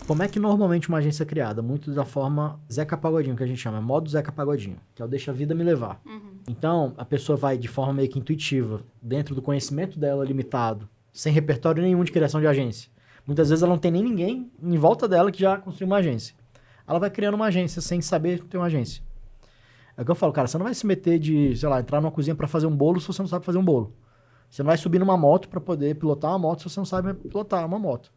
Como é que normalmente uma agência é criada? Muito da forma Zeca Pagodinho, que a gente chama, modo Zeca Pagodinho, que é o deixa a vida me levar. Então, a pessoa vai de forma meio que intuitiva, dentro do conhecimento dela limitado, sem repertório nenhum de criação de agência. Muitas vezes ela não tem nem ninguém em volta dela que já construiu uma agência. Ela vai criando uma agência sem saber ter uma agência. É o que eu falo, cara, você não vai se meter de, sei lá, entrar numa cozinha para fazer um bolo se você não sabe fazer um bolo. Você não vai subir numa moto para poder pilotar uma moto se você não sabe pilotar uma moto.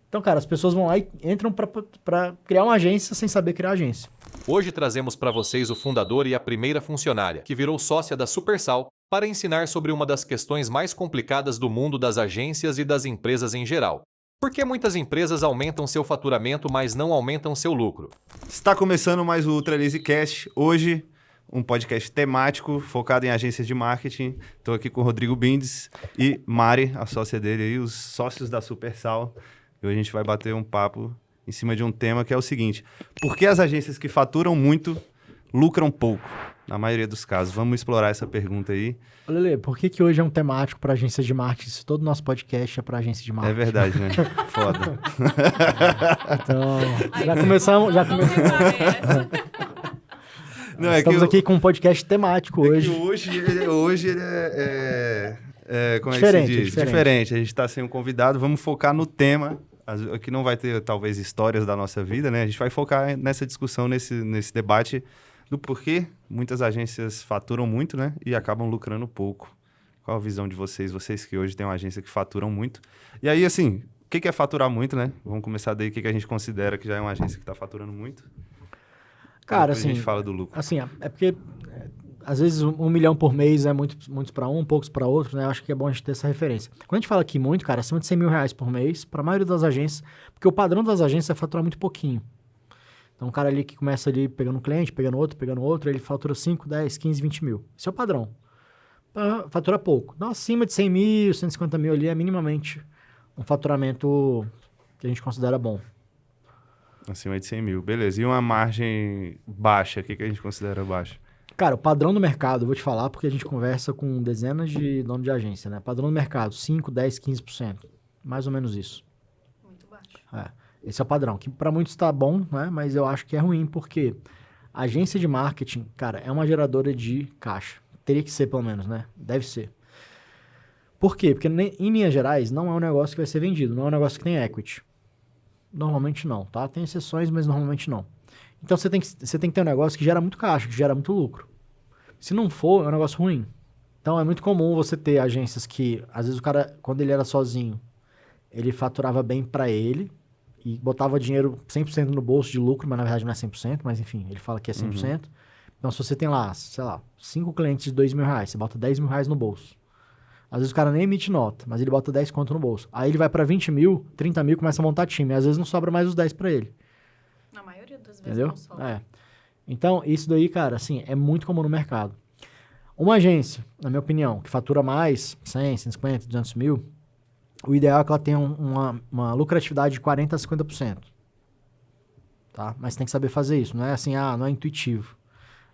Então, cara, as pessoas vão lá e entram para criar uma agência sem saber criar agência. Hoje trazemos para vocês o fundador e a primeira funcionária, que virou sócia da Supersal, para ensinar sobre uma das questões mais complicadas do mundo das agências e das empresas em geral. Por que muitas empresas aumentam seu faturamento, mas não aumentam seu lucro? Está começando mais o Ultra Lazy Cast. Hoje, um podcast temático focado em agências de marketing. Estou aqui com o Rodrigo Bindes e Mari, a sócia dele aí, os sócios da Supersal. E hoje a gente vai bater um papo em cima de um tema que é o seguinte: por que as agências que faturam muito lucram pouco? Na maioria dos casos. Vamos explorar essa pergunta aí. Olha, Lê, por que hoje é um temático para agências de marketing? Se todo o nosso podcast é para agência de marketing. É verdade, né? Foda. Então, já começamos... Não, é Estamos que aqui com um podcast temático hoje. Hoje ele como diferente, é que se diz? Diferente. A gente está sem um convidado, vamos focar no tema. Aqui não vai ter, talvez, histórias da nossa vida, né? A gente vai focar nessa discussão, nesse debate do porquê muitas agências faturam muito, né? E acabam lucrando pouco. Qual a visão de vocês? Vocês que hoje têm uma agência que faturam muito. E aí, assim, o que é faturar muito, né? Vamos começar daí. O que a gente considera que já é uma agência que está faturando muito? Cara, depois assim... a gente fala do lucro. Assim, é porque... Às vezes 1 milhão por mês é muitos para um, poucos para outro, né? Eu acho que é bom a gente ter essa referência. Quando a gente fala aqui muito, cara, acima de 100 mil reais por mês, para a maioria das agências, porque o padrão das agências é faturar muito pouquinho. Então, um cara ali que começa ali pegando um cliente, pegando outro, ele fatura 5, 10, 15, 20 mil. Esse é o padrão. Fatura pouco. Então, acima de 100 mil, 150 mil ali é minimamente um faturamento que a gente considera bom. Acima de 100 mil, beleza. E uma margem baixa, o que a gente considera baixa? Cara, o padrão do mercado, eu vou te falar, porque a gente conversa com dezenas de donos de agência, né? Padrão do mercado, 5, 10, 15%. Mais ou menos isso. Muito baixo. Esse é o padrão, que para muitos está bom, né? Mas eu acho que é ruim, porque a agência de marketing, cara, é uma geradora de caixa. Teria que ser, pelo menos, né? Deve ser. Por quê? Porque em linhas gerais, não é um negócio que vai ser vendido, não é um negócio que tem equity. Normalmente não, tá? Tem exceções, mas normalmente não. Então, você tem que ter um negócio que gera muito caixa, que gera muito lucro. Se não for, é um negócio ruim. Então, é muito comum você ter agências que, às vezes, o cara, quando ele era sozinho, ele faturava bem para ele e botava dinheiro 100% no bolso de lucro, mas na verdade não é 100%, mas enfim, ele fala que é 100%. Então, se você tem lá, sei lá, 5 clientes de 2 mil reais, você bota 10 mil reais no bolso. Às vezes o cara nem emite nota, mas ele bota 10 conto no bolso. Aí ele vai para 20 mil, 30 mil, começa a montar time. Às vezes não sobra mais os 10 para ele. Na maioria das vezes Entendeu? não sobra. Então, isso daí, cara, assim, é muito comum no mercado. Uma agência, na minha opinião, que fatura mais, 100, 150, 200 mil, o ideal é que ela tenha uma lucratividade de 40% a 50%. Tá? Mas tem que saber fazer isso. Não é assim, não é intuitivo.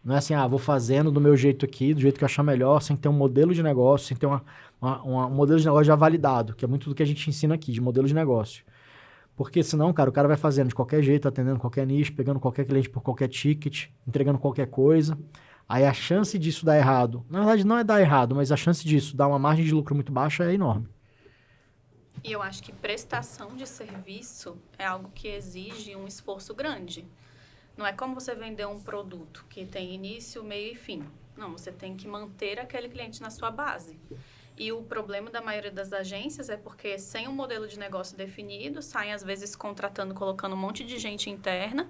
Não é assim, vou fazendo do meu jeito aqui, do jeito que eu achar melhor, sem ter um modelo de negócio, sem ter um modelo de negócio já validado, que é muito do que a gente ensina aqui, de modelo de negócio. Porque senão, cara, o cara vai fazendo de qualquer jeito, atendendo qualquer nicho, pegando qualquer cliente por qualquer ticket, entregando qualquer coisa. Aí a chance disso dar errado, na verdade não é dar errado, mas a chance disso dar uma margem de lucro muito baixa é enorme. E eu acho que prestação de serviço é algo que exige um esforço grande. Não é como você vender um produto que tem início, meio e fim. Não, você tem que manter aquele cliente na sua base. E o problema da maioria das agências é porque, sem um modelo de negócio definido, saem, às vezes, contratando, colocando um monte de gente interna.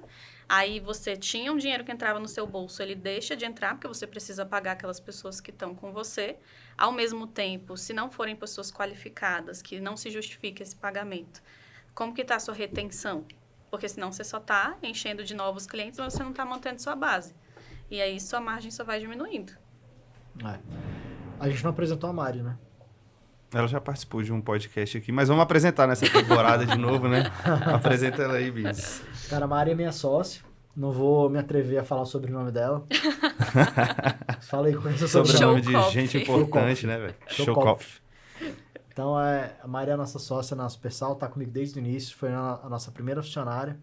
Aí, você tinha um dinheiro que entrava no seu bolso, ele deixa de entrar, porque você precisa pagar aquelas pessoas que estão com você. Ao mesmo tempo, se não forem pessoas qualificadas, que não se justifique esse pagamento, como que está a sua retenção? Porque, senão, você só está enchendo de novos clientes, mas você não está mantendo sua base. E aí, sua margem só vai diminuindo. A gente não apresentou a Mari, né? Ela já participou de um podcast aqui, mas vamos apresentar nessa temporada de novo, né? Apresenta ela aí, Bis. Cara, a Mari é minha sócia. Não vou me atrever a falar o sobrenome dela. Fala aí, conheça o sobrenome. Sobrenome de gente importante, né, velho? Showkoff. Então, a Maria é a nossa sócia na Supersal, tá comigo desde o início, foi a nossa primeira funcionária,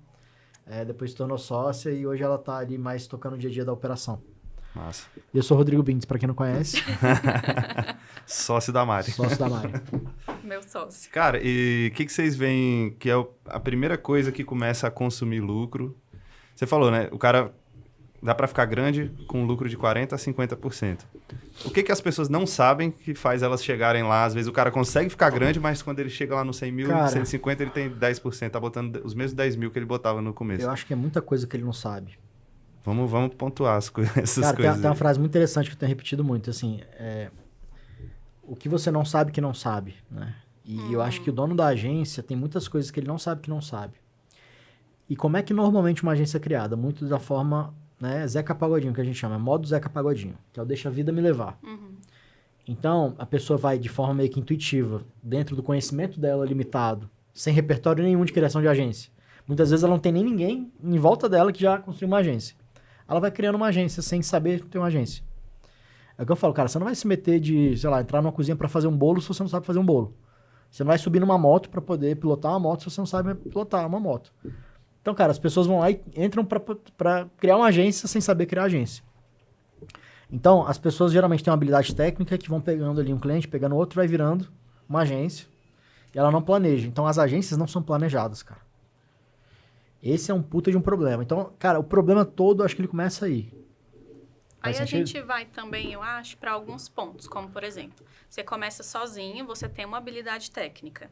depois se tornou sócia e hoje ela tá ali mais tocando o dia a dia da operação. Massa. E eu sou o Rodrigo Bindes, para quem não conhece. Sócio da Mari. Sócio da Mari. Meu sócio. Cara, e o que vocês veem que é a primeira coisa que começa a consumir lucro? Você falou, né? O cara dá para ficar grande com lucro de 40% a 50%. O que as pessoas não sabem que faz elas chegarem lá? Às vezes o cara consegue ficar grande, mas quando ele chega lá no 100 mil, Cara, 150, ele tem 10%. Tá botando os mesmos 10 mil que ele botava no começo. Eu acho que é muita coisa que ele não sabe. Vamos pontuar essas Cara, coisas. tem uma frase muito interessante que eu tenho repetido muito, assim, o que você não sabe que não sabe, né? E eu acho que o dono da agência tem muitas coisas que ele não sabe que não sabe. E como é que normalmente uma agência é criada? Muito da forma, né, Zeca Pagodinho, que a gente chama, é modo Zeca Pagodinho, que é o deixa a vida me levar. Então, a pessoa vai de forma meio que intuitiva, dentro do conhecimento dela limitado, sem repertório nenhum de criação de agência. Muitas vezes ela não tem nem ninguém em volta dela que já construiu uma agência. Ela vai criando uma agência sem saber ter uma agência. É o que eu falo, cara, você não vai se meter de, sei lá, entrar numa cozinha para fazer um bolo se você não sabe fazer um bolo. Você não vai subir numa moto para poder pilotar uma moto se você não sabe pilotar uma moto. Então, cara, as pessoas vão lá e entram para criar uma agência sem saber criar agência. Então, as pessoas geralmente têm uma habilidade técnica que vão pegando ali um cliente, pegando outro, vai virando uma agência. E ela não planeja. Então, as agências não são planejadas, cara. Esse é um puta de um problema. Então, cara, o problema todo, acho que ele começa aí. Aí Faz a sentido? gente vai também, eu acho, para alguns pontos, como por exemplo, você começa sozinho, você tem uma habilidade técnica.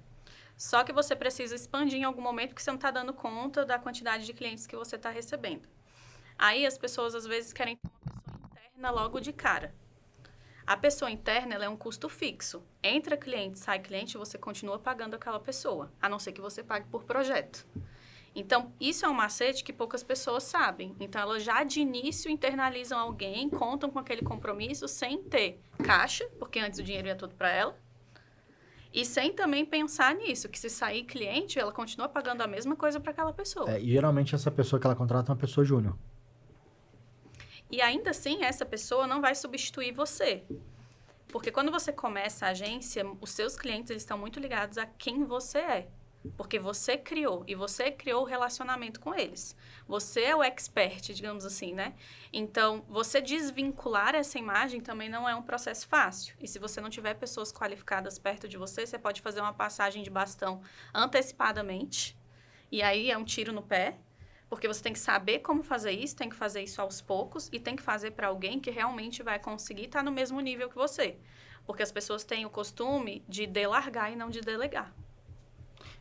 Só que você precisa expandir em algum momento porque você não está dando conta da quantidade de clientes que você está recebendo. Aí as pessoas às vezes querem ter uma pessoa interna logo de cara. A pessoa interna, ela é um custo fixo. Entra cliente, sai cliente, você continua pagando aquela pessoa, a não ser que você pague por projeto. Então, isso é um macete que poucas pessoas sabem. Então, elas já de início internalizam alguém, contam com aquele compromisso sem ter caixa, porque antes o dinheiro ia todo para ela. E sem também pensar nisso, que se sair cliente, ela continua pagando a mesma coisa para aquela pessoa. E geralmente essa pessoa que ela contrata é uma pessoa júnior. E ainda assim, essa pessoa não vai substituir você. Porque quando você começa a agência, os seus clientes eles estão muito ligados a quem você é. Porque você criou, e você criou o relacionamento com eles. Você é o expert, digamos assim, né? Então, você desvincular essa imagem também não é um processo fácil. E se você não tiver pessoas qualificadas perto de você, você pode fazer uma passagem de bastão antecipadamente. E aí é um tiro no pé. Porque você tem que saber como fazer isso, tem que fazer isso aos poucos e tem que fazer para alguém que realmente vai conseguir estar no mesmo nível que você. Porque as pessoas têm o costume de delargar e não de delegar.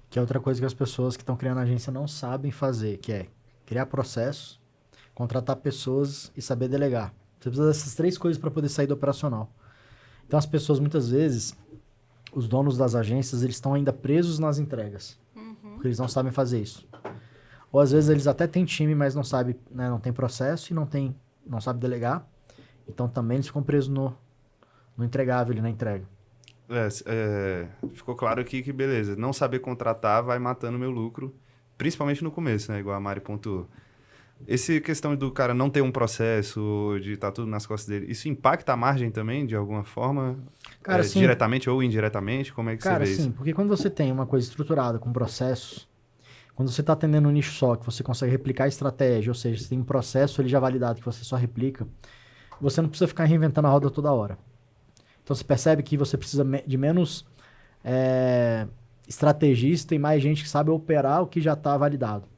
Que é outra coisa que as pessoas que estão criando agência não sabem fazer, que é criar processos, contratar pessoas e saber delegar. Você precisa dessas 3 coisas para poder sair do operacional. Então, as pessoas, muitas vezes, os donos das agências, eles estão ainda presos nas entregas. Porque eles não sabem fazer isso. Ou, às vezes, eles até têm time, mas não sabem, né, não tem processo e não sabem delegar. Então, também eles ficam presos no entregável, na entrega. Ficou claro aqui que, beleza, não saber contratar vai matando meu lucro, principalmente no começo, né? Igual a Mari pontuou. Essa questão do cara não ter um processo, de estar tudo nas costas dele, isso impacta a margem também, de alguma forma? Cara, sim. Diretamente ou indiretamente? Como é que Cara, você vê sim, isso? porque quando você tem uma coisa estruturada, com processos, quando você está atendendo um nicho só, que você consegue replicar a estratégia, ou seja, você tem um processo ele já validado que você só replica, você não precisa ficar reinventando a roda toda hora. Então, você percebe que você precisa de menos estrategista e mais gente que sabe operar o que já está validado.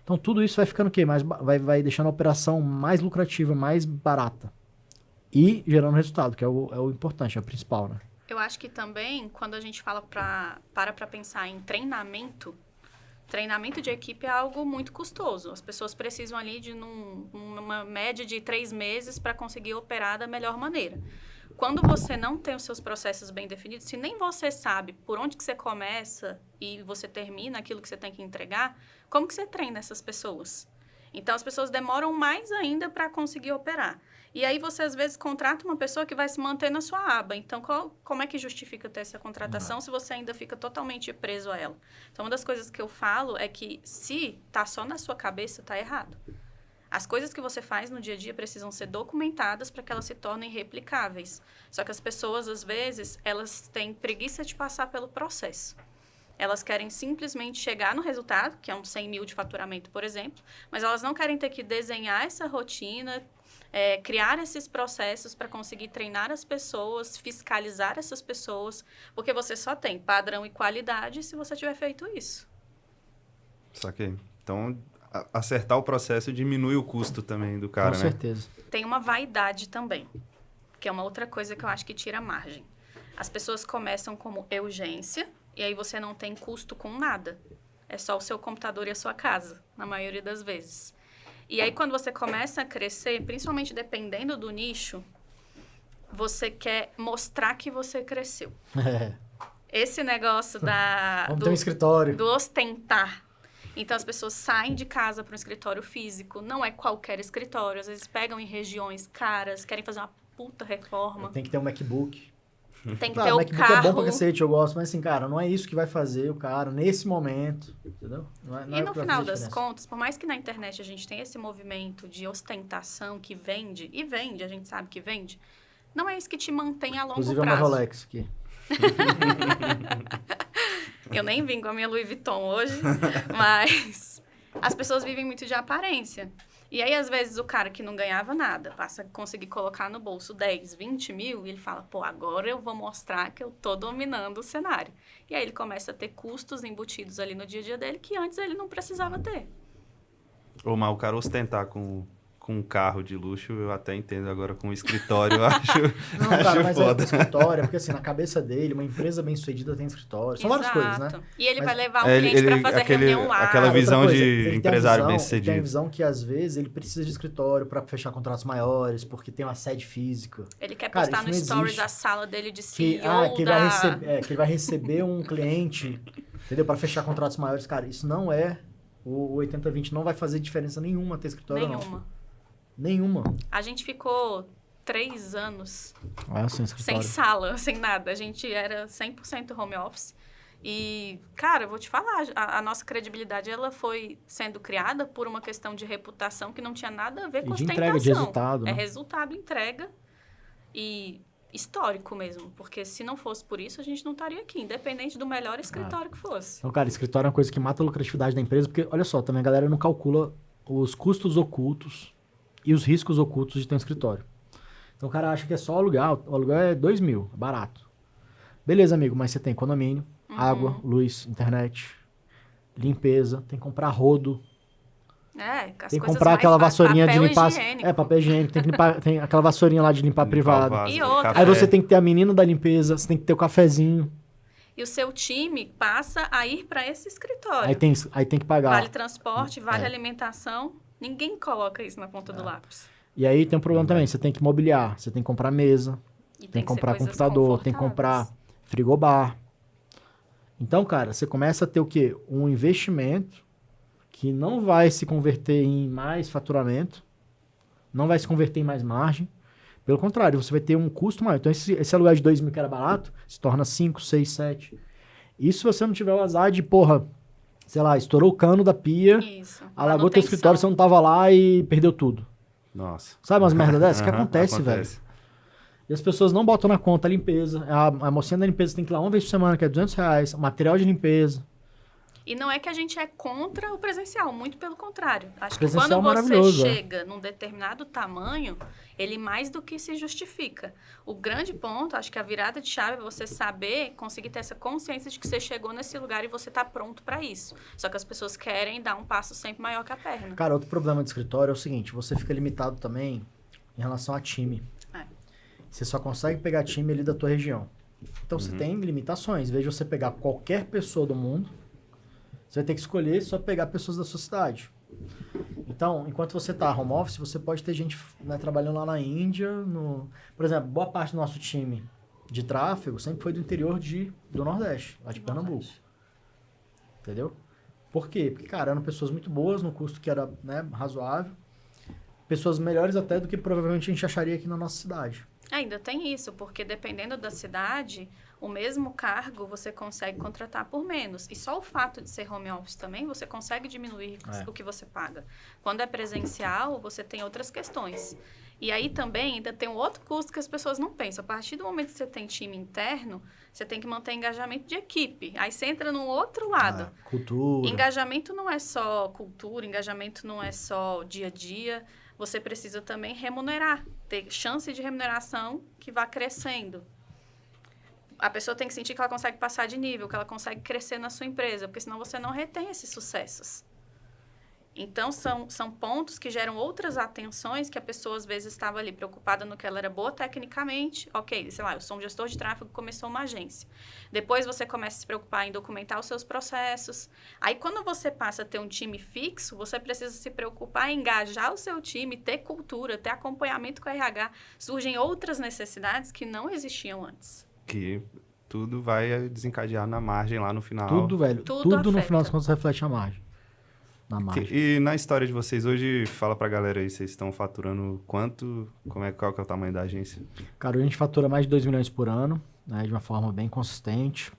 Então, tudo isso vai ficando o quê? Vai deixando a operação mais lucrativa, mais barata. E gerando resultado, que é o importante, é o principal, né? Eu acho que também, quando a gente fala para pensar em treinamento de equipe é algo muito custoso. As pessoas precisam ali de uma média de 3 meses para conseguir operar da melhor maneira. Quando você não tem os seus processos bem definidos, se nem você sabe por onde que você começa e você termina aquilo que você tem que entregar, como que você treina essas pessoas? Então, as pessoas demoram mais ainda para conseguir operar. E aí, você, às vezes, contrata uma pessoa que vai se manter na sua aba. Então, como é que justifica ter essa contratação se você ainda fica totalmente preso a ela? Então, uma das coisas que eu falo é que se tá só na sua cabeça, tá errado. As coisas que você faz no dia a dia precisam ser documentadas para que elas se tornem replicáveis. Só que as pessoas, às vezes, elas têm preguiça de passar pelo processo. Elas querem simplesmente chegar no resultado, que é um 100 mil de faturamento, por exemplo, mas elas não querem ter que desenhar essa rotina, criar esses processos para conseguir treinar as pessoas, fiscalizar essas pessoas, porque você só tem padrão e qualidade se você tiver feito isso. Saquei. Então, acertar o processo diminui o custo também do cara, Com né? certeza. Tem uma vaidade também, que é uma outra coisa que eu acho que tira margem. As pessoas começam como urgência, e aí você não tem custo com nada. É só o seu computador e a sua casa, na maioria das vezes. E aí, quando você começa a crescer, principalmente dependendo do nicho, você quer mostrar que você cresceu. Esse negócio Vamos ter um escritório. do ostentar. Então, as pessoas saem de casa para um escritório físico. Não é qualquer escritório. Às vezes, pegam em regiões caras, querem fazer uma puta reforma. Tem que ter um MacBook. Tem que Claro, ter o o MacBook carro. é bom pra cacete, eu gosto, mas assim, cara, não é isso que vai fazer o cara nesse momento, entendeu? Não é E o no que vai final fazer das diferença. contas, por mais que na internet a gente tenha esse movimento de ostentação que vende, e vende, a gente sabe que vende, não é isso que te mantém a longo Inclusive é uma prazo. Rolex aqui. Eu nem vim com a minha Louis Vuitton hoje, mas as pessoas vivem muito de aparência. E aí, às vezes, o cara que não ganhava nada passa a conseguir colocar no bolso 10, 20 mil e ele fala, pô, agora eu vou mostrar que eu tô dominando o cenário. E aí ele começa a ter custos embutidos ali no dia a dia dele que antes ele não precisava ter. Ou mal o cara ostentar com um carro de luxo, eu até entendo. Agora com um escritório, eu acho, Não, cara, acho mas foda. é escritório, porque assim, na cabeça dele, uma empresa bem-sucedida tem escritório. São várias coisas, né? Exato. E ele Mas- vai levar um cliente para fazer reunião lá. aquela Outra visão coisa, de ele tem a empresário visão- bem-sucedido. Ele tem a visão que, às vezes, ele precisa de escritório para fechar contratos maiores, porque tem uma sede física. Ele quer Cara, postar no isso não Stories existe. a sala dele de Que, CEO que, ele vai receber, que ele vai receber um cliente, entendeu? Para fechar contratos maiores. Cara, isso não é... O 80/20 não vai fazer diferença nenhuma ter escritório, não. Nenhuma. A gente ficou 3 anos Sem sem escritório. sala, sem nada. A gente era 100% home office. E, cara, eu vou te falar, a nossa credibilidade, ela foi sendo criada por uma questão de reputação que não tinha nada a ver com E de ostentação. entrega, de resultado, É né? resultado, entrega e histórico mesmo. Porque se não fosse por isso, a gente não estaria aqui, independente do melhor escritório que fosse. Então, cara, escritório é uma coisa que mata a lucratividade da empresa, porque, olha só, também a galera não calcula os custos ocultos e os riscos ocultos de ter um escritório. Então, o cara acha que é só alugar. O aluguel é 2 mil, é barato. Beleza, amigo, mas você tem condomínio, água, luz, internet, limpeza, tem que comprar rodo, As tem que coisas comprar mais aquela vassourinha de papel limpar... higiênico. papel higiênico, tem que limpar, tem aquela vassourinha lá de limpar Limpar o privado. vaso, E o outra. café. Aí você tem que ter a menina da limpeza, você tem que ter o cafezinho, E o seu time passa a ir para esse escritório. aí tem que pagar. Vale transporte, vale É. alimentação. Ninguém coloca isso na ponta do lápis. E aí tem um problema também, você tem que mobiliar, você tem que comprar mesa, E tem que ser comprar coisas computador, tem que comprar confortáveis. frigobar. Então, cara, você começa a ter o quê? Um investimento que não vai se converter em mais faturamento, não vai se converter em mais margem. Pelo contrário, você vai ter um custo maior. Então, esse aluguel de 2 mil que era barato, se torna 5, 6, 7. Isso se você não tiver o azar de, sei lá, estourou o cano da pia, Isso. alagou teu Manutenção. escritório, você não tava lá e perdeu tudo. Nossa. Sabe umas merda dessas? Que Aham, acontece, velho. E as pessoas não botam na conta a limpeza. A mocinha da limpeza tem que ir lá uma vez por semana, que é R$200. Material de limpeza. E não é que a gente é contra o presencial, muito pelo contrário. Acho que Presencial quando você maravilhoso, é. chega num determinado tamanho, ele mais do que se justifica. O grande ponto, acho que a virada de chave é você saber, conseguir ter essa consciência de que você chegou nesse lugar e você está pronto para isso. Só que as pessoas querem dar um passo sempre maior que a perna. Cara, outro problema de escritório é o seguinte, você fica limitado também em relação a time. É. Você só consegue pegar time ali da tua região. Então você tem limitações. Em vez de você pegar qualquer pessoa do mundo, você vai ter que escolher só pegar pessoas da sua cidade. Então, enquanto você tá home office, você pode ter gente, né, trabalhando lá na Índia. Por exemplo, boa parte do nosso time de tráfego sempre foi do interior do Nordeste, lá de Pernambuco. Entendeu? Por quê? Porque, cara, eram pessoas muito boas, no custo que era, né, razoável. Pessoas melhores até do que provavelmente a gente acharia aqui na nossa cidade. Ainda tem isso, porque dependendo da cidade, o mesmo cargo você consegue contratar por menos. E só o fato de ser home office também, você consegue diminuir o que você paga. Quando é presencial, você tem outras questões. E aí também ainda tem um outro custo que as pessoas não pensam. A partir do momento que você tem time interno, você tem que manter engajamento de equipe. Aí você entra num outro lado. Cultura. Engajamento não é só cultura, engajamento não é só dia a dia. Você precisa também remunerar, ter chance de remuneração que vá crescendo. A pessoa tem que sentir que ela consegue passar de nível, que ela consegue crescer na sua empresa, porque senão você não retém esses sucessos. Então, são pontos que geram outras atenções que a pessoa, às vezes, estava ali preocupada no que ela era boa tecnicamente. Ok, sei lá, eu sou um gestor de tráfego, começou uma agência. Depois, você começa a se preocupar em documentar os seus processos. Aí, quando você passa a ter um time fixo, você precisa se preocupar em engajar o seu time, ter cultura, ter acompanhamento com a RH. Surgem outras necessidades que não existiam antes. Que tudo vai desencadear na margem lá no final. Tudo, velho. Tudo no afeta. final das contas reflete a margem. Na margem. E na história de vocês hoje, fala pra galera aí, vocês estão faturando quanto? Qual que é o tamanho da agência? Cara, a gente fatura mais de 2 milhões por ano, né, de uma forma bem consistente.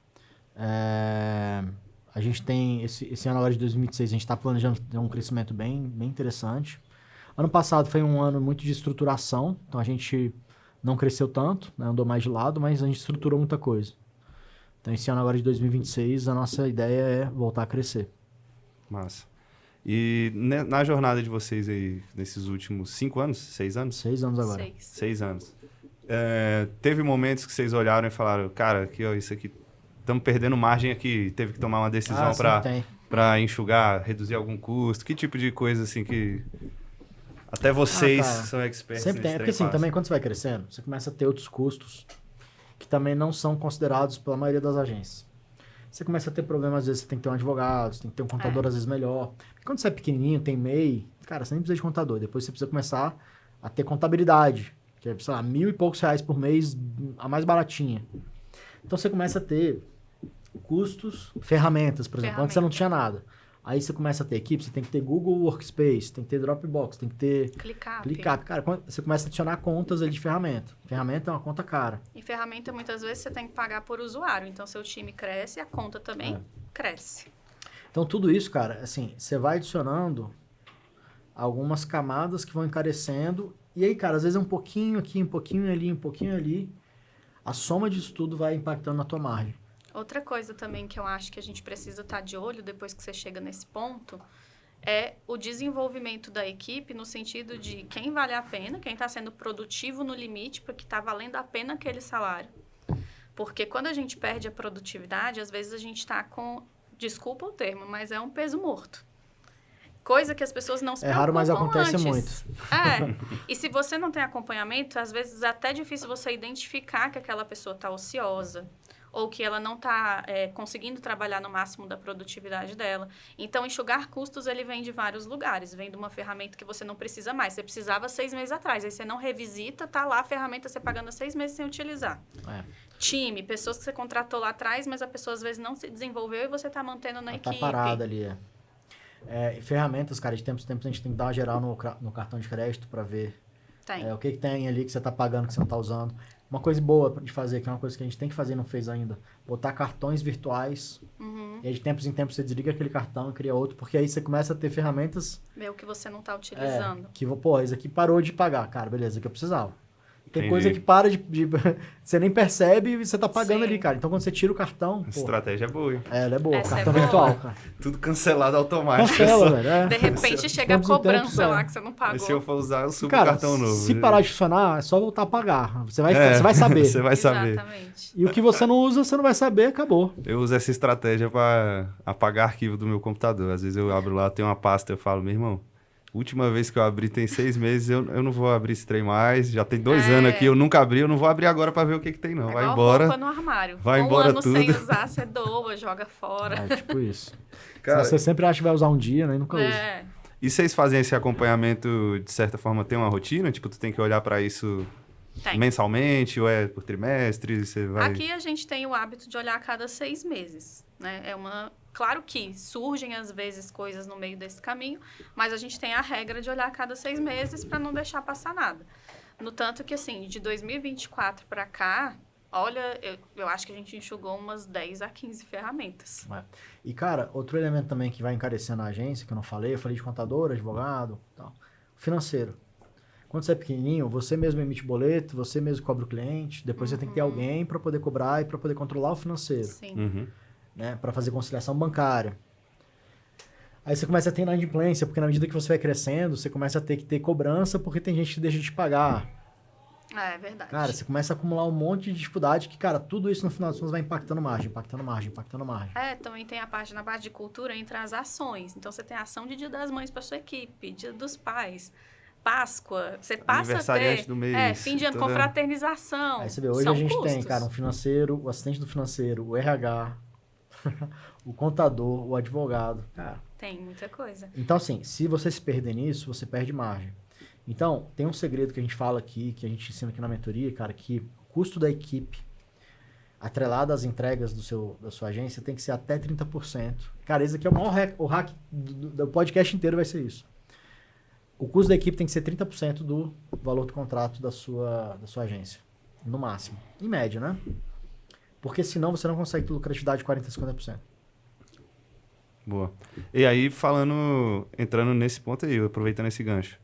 A gente tem, esse ano agora de 2026, a gente está planejando ter um crescimento bem interessante. Ano passado foi um ano muito de estruturação, então a gente não cresceu tanto, né, andou mais de lado, mas a gente estruturou muita coisa. Então esse ano agora de 2026, a nossa ideia é voltar a crescer. Massa. E na jornada de vocês aí, nesses últimos 5 anos? 6 anos? 6 anos agora. 6 anos. Teve momentos que vocês olharam e falaram, cara, aqui, ó, isso aqui, estamos perdendo margem aqui, teve que tomar uma decisão para enxugar, reduzir algum custo? Que tipo de coisa, assim, que até vocês são experts sempre tem, porque assim, também quando você vai crescendo, você começa a ter outros custos que também não são considerados pela maioria das agências. Você começa a ter problemas, às vezes você tem que ter um advogado, você tem que ter um contador às vezes melhor. Porque quando você é pequenininho, tem MEI, cara, você nem precisa de contador. Depois você precisa começar a ter contabilidade, que é, sei lá, R$1.000 e poucos por mês, a mais baratinha. Então você começa a ter custos, ferramentas, por exemplo. Antes você não tinha nada. Aí você começa a ter equipe, você tem que ter Google Workspace, tem que ter Dropbox, tem que ter ClickUp. Cara, você começa a adicionar contas ali de ferramenta. Ferramenta é uma conta cara. E ferramenta, muitas vezes, você tem que pagar por usuário. Então, seu time cresce e a conta também cresce. Então, tudo isso, cara, assim, você vai adicionando algumas camadas que vão encarecendo. E aí, cara, às vezes é um pouquinho aqui, um pouquinho ali, um pouquinho ali. A soma disso tudo vai impactando na tua margem. Outra coisa também que eu acho que a gente precisa estar de olho depois que você chega nesse ponto é o desenvolvimento da equipe no sentido de quem vale a pena, quem está sendo produtivo no limite, porque está valendo a pena aquele salário. Porque quando a gente perde a produtividade, às vezes a gente está com, desculpa o termo, mas é um peso morto. Coisa que as pessoas não se preocupam raro, mas acontece antes. muito. E se você não tem acompanhamento, às vezes é até difícil você identificar que aquela pessoa está ociosa, ou que ela não está conseguindo trabalhar no máximo da produtividade dela. Então, enxugar custos, ele vem de vários lugares. Vem de uma ferramenta que você não precisa mais. Você precisava 6 meses atrás. Aí você não revisita, tá lá a ferramenta você pagando 6 meses sem utilizar. Time, pessoas que você contratou lá atrás, mas a pessoa às vezes não se desenvolveu e você está mantendo na equipe. Tá parada ali, e ferramentas, cara, de tempos em tempos a gente tem que dar uma geral no cartão de crédito para ver o que tem ali que você tá pagando, que você não tá usando. Uma coisa boa de fazer, que é uma coisa que a gente tem que fazer e não fez ainda, botar cartões virtuais. E aí de tempos em tempos você desliga aquele cartão e cria outro, porque aí você começa a ter ferramentas... Ver o que você não tá utilizando. Isso aqui parou de pagar. Cara, beleza, que eu precisava. Tem Entendi. coisa que para de você nem percebe e você tá pagando ali, cara. Então quando você tira o cartão... A estratégia é boa, hein? Ela é boa. Essa Cartão é boa. virtual, cara. Tudo cancelado automático. Cancela, velho. De repente chega a Tempos em cobrança tempos, lá que você não pagou. Mas se eu for usar, eu subo o Cara, cartão novo. se parar de funcionar, é só voltar a pagar. Você vai saber. Você vai saber. Exatamente. E o que você não usa, você não vai saber, acabou. Eu uso essa estratégia para apagar arquivo do meu computador. Às vezes eu abro lá, tem uma pasta, eu falo, meu irmão, última vez que eu abri tem 6 meses, eu não vou abrir esse trem mais. Já tem 2 anos aqui, eu nunca abri, eu não vou abrir agora para ver o que tem, não. Vai embora. Roupa no armário. Vai embora ano tudo. sem usar, você doa, joga fora. É tipo isso. Cara, Você sempre acha que vai usar um dia, né? E nunca usa. E vocês fazem esse acompanhamento, de certa forma, tem uma rotina? Tipo, tu tem que olhar para isso mensalmente ou é por trimestre? Você vai... Aqui a gente tem o hábito de olhar a cada 6 meses, né? Claro que surgem, às vezes, coisas no meio desse caminho, mas a gente tem a regra de olhar a cada 6 meses para não deixar passar nada. No tanto que, assim, de 2024 para cá, Olha, eu acho que a gente enxugou umas 10 a 15 ferramentas. E, cara, outro elemento também que vai encarecendo a agência, que eu não falei, eu falei de contador, advogado, tal. Financeiro. Quando você é pequenininho, você mesmo emite boleto, você mesmo cobra o cliente, depois você tem que ter alguém para poder cobrar e para poder controlar o financeiro, Sim. né? Para fazer conciliação bancária. Aí você começa a ter inadimplência, porque na medida que você vai crescendo, você começa a ter que ter cobrança porque tem gente que deixa de pagar. É verdade. Cara, você começa a acumular um monte de dificuldade que, cara, tudo isso no final das contas vai impactando margem. Também tem na parte de cultura, entra as ações. Então, você tem a ação de Dia das Mães para sua equipe, Dia dos Pais, Páscoa. Você passa a Aniversariante ter do mês, fim de ano, confraternização. Aí você vê, hoje São a gente tem, custos. cara, um financeiro, o assistente do financeiro, o RH, o contador, o advogado. Cara, Tem muita coisa. então, assim, se você se perder nisso, você perde margem. Então, tem um segredo que a gente fala aqui, que a gente ensina aqui na mentoria, cara, que o custo da equipe atrelado às entregas da sua agência tem que ser até 30%. Cara, esse aqui é o maior o hack do podcast inteiro vai ser isso. O custo da equipe tem que ser 30% do valor do contrato da sua agência. No máximo. Em média, né? Porque senão você não consegue ter lucratividade de 40% a 50%. Boa. E aí, entrando nesse ponto aí, aproveitando esse gancho.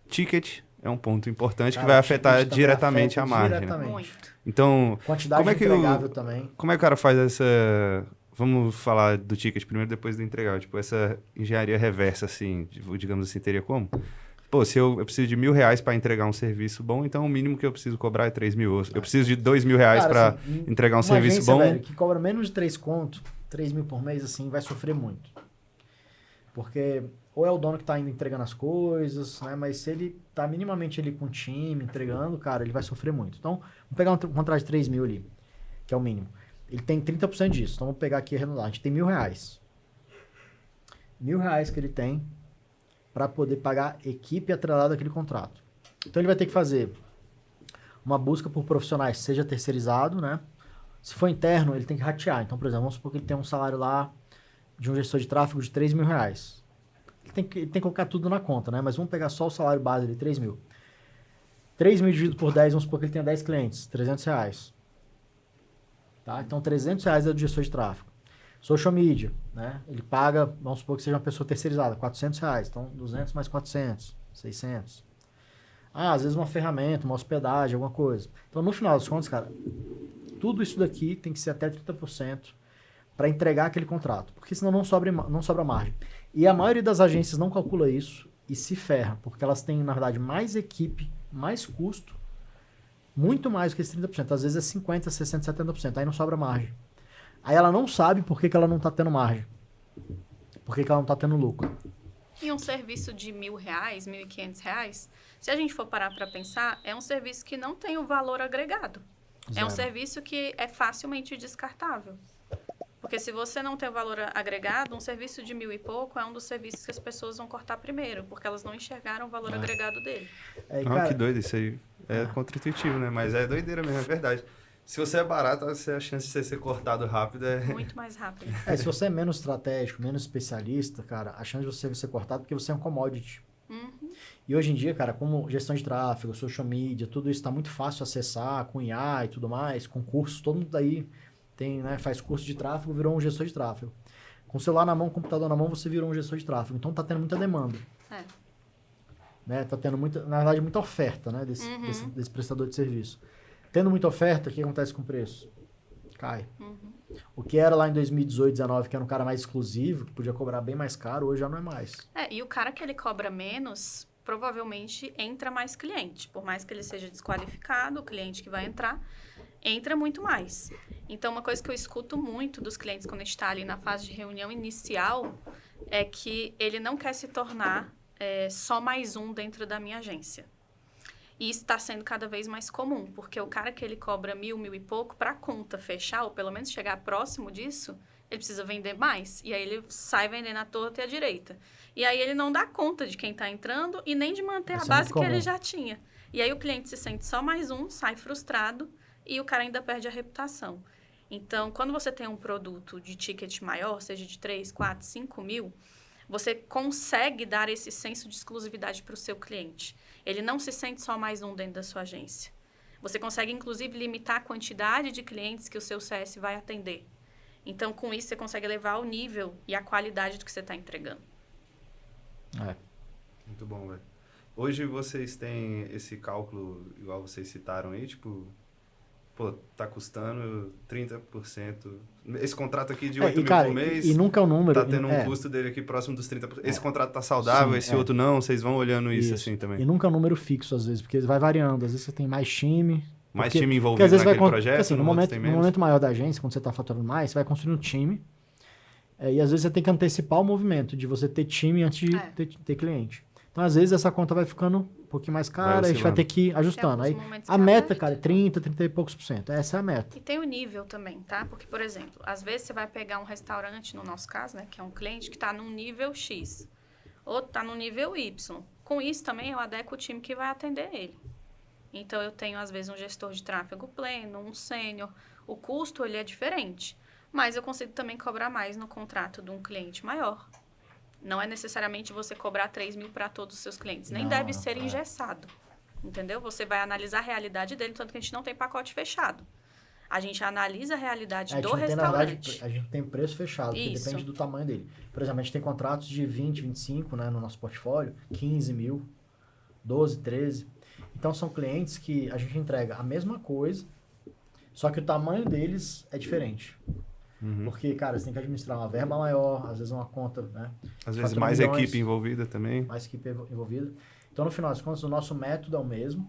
Ticket é um ponto importante que Cara, vai o afetar ticket também diretamente afeta a margem, né? diretamente. Muito. Então, Quantidade como é de que entregável também. como é que o cara faz essa... Vamos falar do ticket primeiro, depois do entregável. Tipo, essa engenharia reversa, assim, digamos assim, teria como? Pô, se eu preciso de R$1.000 para entregar um serviço bom, então o mínimo que eu preciso cobrar é 3.000. Eu preciso de R$2.000 para assim, entregar um uma serviço agência, bom. velho, que cobra menos de 3 conto, 3 mil por mês, assim, vai sofrer muito. Porque ou é o dono que tá indo entregando as coisas, né? Mas se ele tá minimamente ali com o time, entregando, cara, ele vai sofrer muito. Então, vamos pegar um contrato de 3 mil ali, que é o mínimo. Ele tem 30% disso. Então, vamos pegar aqui e arredondar. A gente tem R$1.000. R$1.000 que ele tem para poder pagar equipe atrelada àquele contrato. Então, ele vai ter que fazer uma busca por profissionais, seja terceirizado, né? Se for interno, ele tem que ratear. Então, por exemplo, vamos supor que ele tem um salário lá de um gestor de tráfego de R$3.000. Ele tem que colocar tudo na conta, né? Mas vamos pegar só o salário base de 3 mil. 3 mil dividido por 10, vamos supor que ele tenha 10 clientes, R$300. Tá? Então, R$300 é do gestor de tráfego. Social media, né? Ele paga, vamos supor que seja uma pessoa terceirizada, R$400. Então, 200 mais 400, 600. Às vezes uma ferramenta, uma hospedagem, alguma coisa. Então, no final das contas, cara, tudo isso daqui tem que ser até 30% para entregar aquele contrato. Porque senão não sobra margem. E a maioria das agências não calcula isso e se ferra. Porque elas têm, na verdade, mais equipe, mais custo, muito mais do que esse 30%. Às vezes é 50%, 60%, 70%. Aí não sobra margem. Aí ela não sabe por que ela não está tendo margem. Por que ela não está tendo lucro. E um serviço de R$1.000, R$1.500, se a gente for parar para pensar, é um serviço que não tem o valor agregado. É um serviço que é facilmente descartável. Porque se você não tem o valor agregado, um serviço de 1.000 e pouco é um dos serviços que as pessoas vão cortar primeiro, porque elas não enxergaram o valor agregado dele. Que doido, isso aí é contra-intuitivo, né? Mas é doideira mesmo, é verdade. Se você é barato, a chance de você ser cortado rápido é... Muito mais rápido. Se você é menos estratégico, menos especialista, cara, a chance de você ser cortado é porque você é um commodity. E hoje em dia, cara, como gestão de tráfego, social media, tudo isso está muito fácil acessar, com IA e tudo mais, com cursos, todo mundo aí tem, né, faz curso de tráfego, virou um gestor de tráfego. Com o celular na mão, computador na mão, você virou um gestor de tráfego. Então tá tendo muita demanda. Né? Tá tendo na verdade, muita oferta, né, desse prestador de serviço. Tendo muita oferta, o que acontece com o preço? Cai. O que era lá em 2018, 2019, que era um cara mais exclusivo, que podia cobrar bem mais caro, hoje já não é mais. E o cara que ele cobra menos, provavelmente entra mais cliente. Por mais que ele seja desqualificado, o cliente que vai entrar, entra muito mais. Então, uma coisa que eu escuto muito dos clientes quando a gente está ali na fase de reunião inicial é que ele não quer se tornar só mais um dentro da minha agência. E isso está sendo cada vez mais comum, porque o cara que ele cobra 1.000, 1.000 e pouco, para a conta fechar, ou pelo menos chegar próximo disso, ele precisa vender mais. E aí ele sai vendendo à torta e à direita. E aí ele não dá conta de quem está entrando e nem de manter a base que ele já tinha. E aí o cliente se sente só mais um, sai frustrado e o cara ainda perde a reputação. Então, quando você tem um produto de ticket maior, seja de 3, 4, 5 mil, você consegue dar esse senso de exclusividade para o seu cliente. Ele não se sente só mais um dentro da sua agência. Você consegue, inclusive, limitar a quantidade de clientes que o seu CS vai atender. Então, com isso, você consegue elevar o nível e a qualidade do que você está entregando. Muito bom, velho. Hoje vocês têm esse cálculo, igual vocês citaram aí, tipo, pô, tá custando 30%. Esse contrato aqui de 8 mil por mês. E nunca é o número. Tá tendo um custo dele aqui próximo dos 30%. Esse contrato tá saudável, esse outro não. Vocês vão olhando isso assim também. E nunca é um número fixo, às vezes, porque vai variando. Às vezes você tem mais time. Mais time envolvido naquele projeto. Porque, assim, no momento maior da agência, quando você tá faturando mais, você vai construindo um time. E às vezes você tem que antecipar o movimento de você ter time antes de ter cliente. Então, às vezes, essa conta vai ficando um pouquinho mais cara, a gente vai ter que ir ajustando. Aí, a meta, cara, é 30 e poucos %. Essa é a meta. E tem o nível também, tá? Porque, por exemplo, às vezes você vai pegar um restaurante, no nosso caso, né? Que é um cliente que está num nível X. Outro está no nível Y. Com isso, também, eu adequo o time que vai atender ele. Então, eu tenho, às vezes, um gestor de tráfego pleno, um sênior. O custo, ele é diferente. Mas eu consigo também cobrar mais no contrato de um cliente maior. Não é necessariamente você cobrar 3 mil para todos os seus clientes. Nem deve ser engessado. Entendeu? Você vai analisar a realidade dele, tanto que a gente não tem pacote fechado. A gente analisa a realidade do restaurante. A gente tem preço fechado, que depende do tamanho dele. Por exemplo, a gente tem contratos de 20, 25, né, no nosso portfólio, 15 mil, 12, 13. Então, são clientes que a gente entrega a mesma coisa, só que o tamanho deles é diferente. Porque, cara, você tem que administrar uma verba maior, às vezes uma conta, né? Às vezes mais equipe envolvida também. Mais equipe envolvida. Então, no final das contas, o nosso método é o mesmo,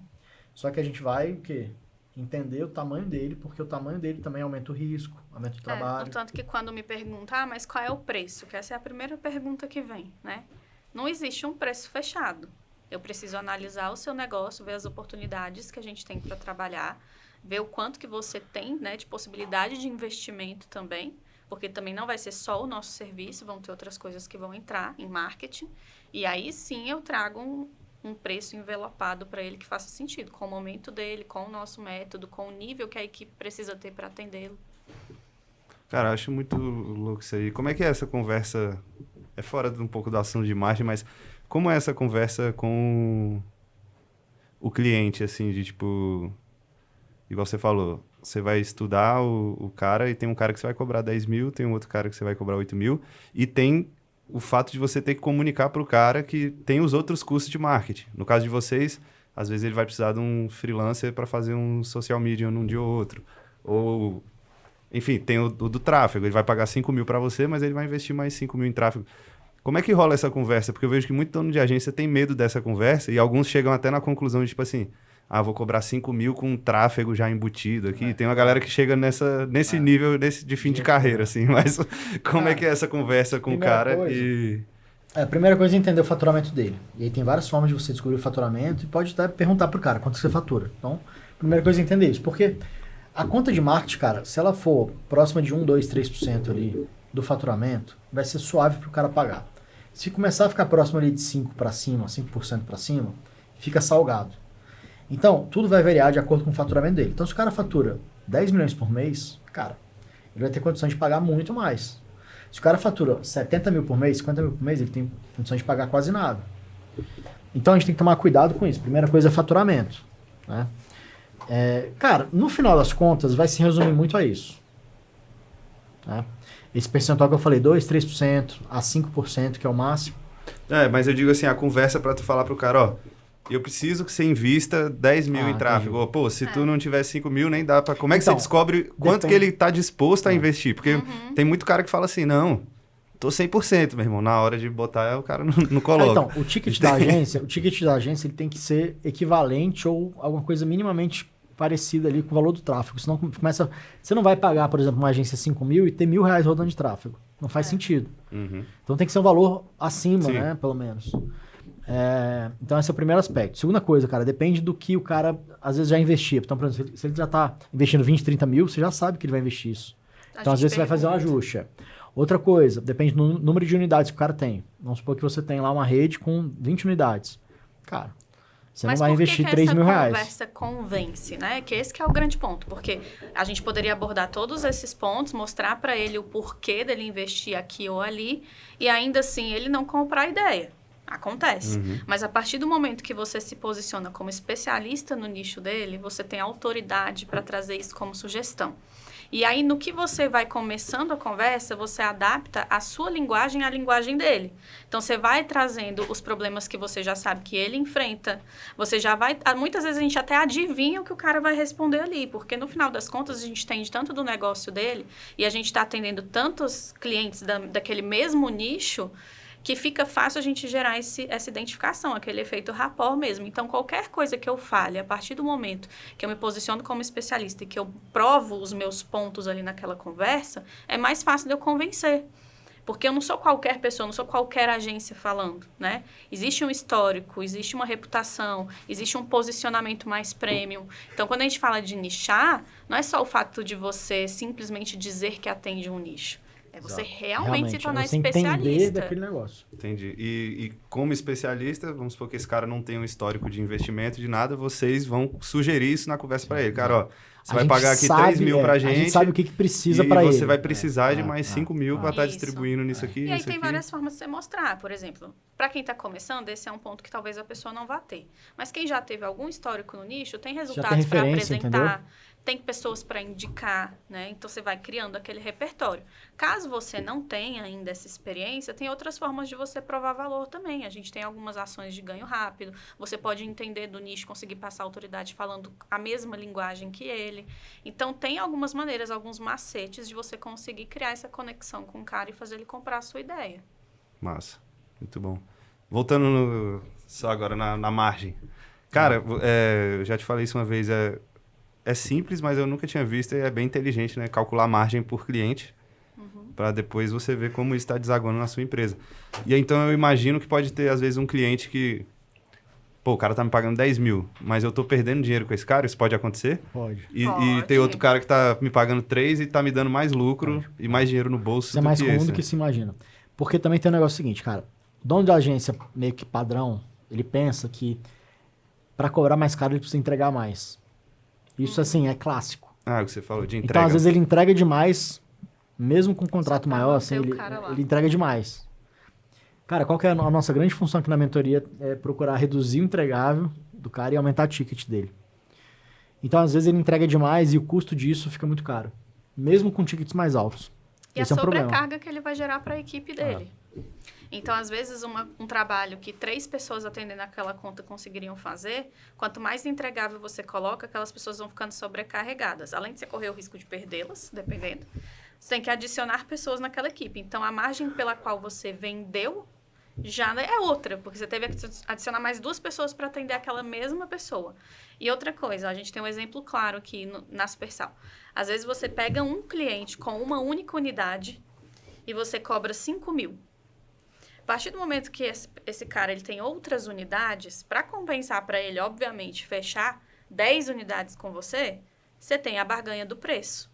só que a gente vai, o quê? Entender o tamanho dele, porque o tamanho dele também aumenta o risco, aumenta o trabalho. Portanto que quando me perguntam, mas qual é o preço? Que essa é a primeira pergunta que vem, né? Não existe um preço fechado. Eu preciso analisar o seu negócio, ver as oportunidades que a gente tem para trabalhar, ver o quanto que você tem, né, de possibilidade de investimento também, porque também não vai ser só o nosso serviço, vão ter outras coisas que vão entrar em marketing, e aí sim eu trago um preço envelopado para ele que faça sentido, com o momento dele, com o nosso método, com o nível que a equipe precisa ter para atendê-lo. Cara, eu acho muito louco isso aí. Como é que é essa conversa? É fora um pouco do assunto de margem, mas como é essa conversa com o cliente, assim, de tipo... Igual você falou, você vai estudar o cara e tem um cara que você vai cobrar 10 mil, tem um outro cara que você vai cobrar 8 mil, e tem o fato de você ter que comunicar para o cara que tem os outros custos de marketing. No caso de vocês, às vezes ele vai precisar de um freelancer para fazer um social media num dia ou outro. Ou, enfim, tem o do tráfego, ele vai pagar 5 mil para você, mas ele vai investir mais 5 mil em tráfego. Como é que rola essa conversa? Porque eu vejo que muito dono de agência tem medo dessa conversa e alguns chegam até na conclusão de, tipo assim... vou cobrar 5 mil com tráfego já embutido aqui. Tem uma galera que chega nesse nível de fim de carreira, assim. Mas como é que é essa conversa com o cara? A primeira coisa é entender o faturamento dele. E aí tem várias formas de você descobrir o faturamento e pode até perguntar pro cara quanto você fatura. Então, a primeira coisa é entender isso. Porque a conta de marketing, cara, se ela for próxima de 1, 2, 3% ali do faturamento, vai ser suave pro cara pagar. Se começar a ficar próximo ali de 5% para cima, fica salgado. Então, tudo vai variar de acordo com o faturamento dele. Então, se o cara fatura 10 milhões por mês, cara, ele vai ter condição de pagar muito mais. Se o cara fatura 70 mil por mês, 50 mil por mês, ele tem condição de pagar quase nada. Então, a gente tem que tomar cuidado com isso. Primeira coisa é faturamento, né? Cara, no final das contas, vai se resumir muito a isso. Né? Esse percentual que eu falei, 2, 3%, a 5%, que é o máximo. Mas eu digo assim, a conversa para tu falar pro cara, eu preciso que você invista 10 mil em tráfego. Ou, pô, se tu não tiver 5 mil, nem dá pra... Como é que você descobre quanto que ele tá disposto a investir? Porque tem muito cara que fala assim, não, tô 100%, meu irmão. Na hora de botar, o cara não coloca. Então, o ticket da agência, ele tem que ser equivalente ou alguma coisa minimamente parecida ali com o valor do tráfego. Senão começa... Você não vai pagar, por exemplo, uma agência 5 mil e ter R$1.000 rodando de tráfego. Não faz sentido. Então tem que ser um valor acima, né? Pelo menos. Então esse é o primeiro aspecto. Segunda coisa, cara, depende do que o cara às vezes já investia. Então, por exemplo, se ele já está investindo 20, 30 mil, você já sabe que ele vai investir isso. Então, às vezes você vai fazer um ajuste. Outra coisa, depende do número de unidades que o cara tem. Vamos supor que você tem lá uma rede com 20 unidades. Cara, você não vai investir R$3.000. Mas essa conversa convence, né? Que esse que é o grande ponto. Porque a gente poderia abordar todos esses pontos, mostrar para ele o porquê dele investir aqui ou ali, e ainda assim ele não comprar a ideia. Acontece. Mas a partir do momento que você se posiciona como especialista no nicho dele, você tem autoridade para trazer isso como sugestão. E aí, no que você vai começando a conversa, você adapta a sua linguagem à linguagem dele. Então, você vai trazendo os problemas que você já sabe que ele enfrenta. Você já vai... Muitas vezes a gente até adivinha o que o cara vai responder ali, porque no final das contas a gente entende tanto do negócio dele e a gente está atendendo tantos clientes daquele mesmo nicho que fica fácil a gente gerar essa identificação, aquele efeito rapport mesmo. Então, qualquer coisa que eu fale, a partir do momento que eu me posiciono como especialista e que eu provo os meus pontos ali naquela conversa, é mais fácil de eu convencer. Porque eu não sou qualquer pessoa, não sou qualquer agência falando, né? Existe um histórico, existe uma reputação, existe um posicionamento mais premium. Então, quando a gente fala de nichar, não é só o fato de você simplesmente dizer que atende um nicho. É você realmente se tornar especialista. Entender daquele negócio. Entendi. E como especialista, vamos supor que esse cara não tem um histórico de investimento, de nada, vocês vão sugerir isso na conversa para ele. Cara, ó, você vai pagar aqui 3 mil pra gente. A gente sabe o que precisa para ele. E você vai precisar de mais 5 mil para estar distribuindo nisso aqui. E aí tem várias formas de você mostrar. Por exemplo, para quem está começando, esse é um ponto que talvez a pessoa não vá ter. Mas quem já teve algum histórico no nicho, tem resultados para apresentar. Entendeu? Tem pessoas para indicar, né? Então, você vai criando aquele repertório. Caso você não tenha ainda essa experiência, tem outras formas de você provar valor também. A gente tem algumas ações de ganho rápido. Você pode entender do nicho, conseguir passar a autoridade falando a mesma linguagem que ele. Então, tem algumas maneiras, alguns macetes de você conseguir criar essa conexão com o cara e fazer ele comprar a sua ideia. Massa. Muito bom. Voltando só agora na margem. Cara, eu já te falei isso uma vez, é simples, mas eu nunca tinha visto e é bem inteligente, né? Calcular a margem por cliente para depois você ver como isso está desaguando na sua empresa. E aí, então eu imagino que pode ter, às vezes, um cliente que... Pô, o cara tá me pagando 10 mil, mas eu tô perdendo dinheiro com esse cara, isso pode acontecer? Pode. E tem outro cara que tá me pagando 3 e tá me dando mais lucro e mais dinheiro no bolso isso é mais comum do que se imagina. Porque também tem um negócio seguinte, cara. O dono da agência, meio que padrão, ele pensa que para cobrar mais caro ele precisa entregar mais. Isso, assim, é clássico. Ah, o que você falou de entrega. Então, às vezes, ele entrega demais, mesmo com um contrato maior, assim, ele entrega demais. Cara, qual que é a nossa grande função aqui na mentoria? É procurar reduzir o entregável do cara e aumentar o ticket dele. Então, às vezes, ele entrega demais e o custo disso fica muito caro. Mesmo com tickets mais altos. E esse a é um problema. sobrecarga que ele vai gerar para a equipe dele. Então, às vezes, um trabalho que 3 pessoas atendendo aquela conta conseguiriam fazer, quanto mais entregável você coloca, aquelas pessoas vão ficando sobrecarregadas. Além de você correr o risco de perdê-las, dependendo, você tem que adicionar pessoas naquela equipe. Então, a margem pela qual você vendeu já é outra, porque você teve que adicionar mais 2 pessoas para atender aquela mesma pessoa. E outra coisa, a gente tem um exemplo claro aqui na Supersal. Às vezes, você pega um cliente com uma única unidade e você cobra 5 mil. A partir do momento que esse cara ele tem outras unidades, para compensar para ele, obviamente, fechar 10 unidades com você, você tem a barganha do preço.